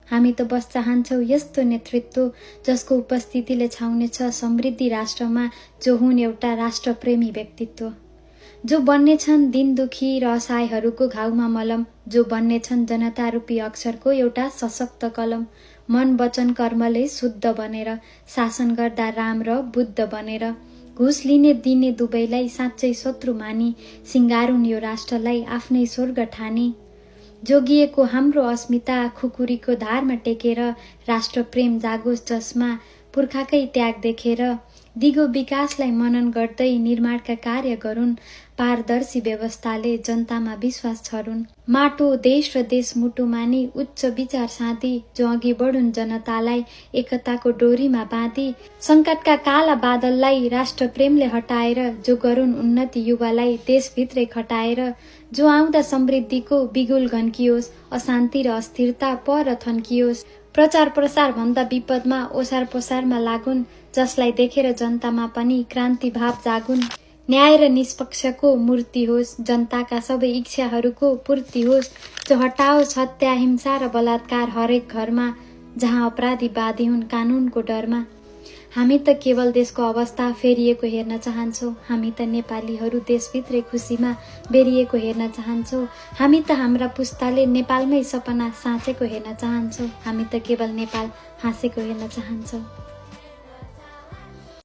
हामी त बस चाहन्छौँ यस्तो नेतृत्व जसको उपस्थितिले छाउनेछ समृद्धि राष्ट्रमा जो हुन् एउटा राष्ट्रप्रेमी व्यक्तित्व, जो बन्नेछन् दिन दुखी र असहायहरूको घाउमा मलम, जो बन्नेछन् जनता रूपी अक्षरको एउटा सशक्त कलम, मन वचन कर्मले शुद्ध बनेर शासन गर्दा राम र बुद्ध बनेर, घुस लिने दिने दुवैलाई साँच्चै शत्रु मानी सिंगारुन् यो राष्ट्रलाई आफ्नै स्वर्ग ठानी। जोगिएको हाम्रो अस्मिता खुकुरीको धारमा टेकेर राष्ट्रप्रेम जागोस् जसमा पुर्खाकै त्याग देखेर, दिगो विकासलाई मनन गर्दै निर्माणका कार्य गरून्, पारदर्शी व्यवस्थाले जनतामा विश्वास छरुन्। माटो देश र देश मुटु मानी उच्च विचार साधी जो अघि बढुन् जनतालाई एकताको डोरीमा बाँधी, संकटका काला बादललाई राष्ट्रप्रेमले हटाएर जो गरून् उन्नति युवालाई देशभित्रै खटाएर, जो आउँदा समृद्धिको बिगुल घन्कियोस्, अशान्ति र अस्थिरता पर थन्कियोस्, प्रचार प्रसार भन्दा विपदमा ओसार पसारमा लागुन्, जसलाई देखेर जनतामा पनि क्रान्ति भाव जागुन्, न्याय र निष्पक्षको मूर्ति होस्, जनताका सबै इच्छाहरूको पूर्ति होस्, जो हटाओस् हत्या हिंसा र बलात्कार हरेक घरमा, जहाँ अपराधी बाँधी हुन् कानूनको डरमा। हामी त केवल देशको अवस्था फेरिएको हेर्न चाहन्छौँ, हामी त नेपालीहरू देशभित्रै खुसीमा बेरिएको हेर्न चाहन्छौँ, हामी त हाम्रा पुस्ताले नेपालमै सपना साँचेको हेर्न चाहन्छौँ, हामी त केवल नेपाल हाँसेको हेर्न चाहन्छौँ।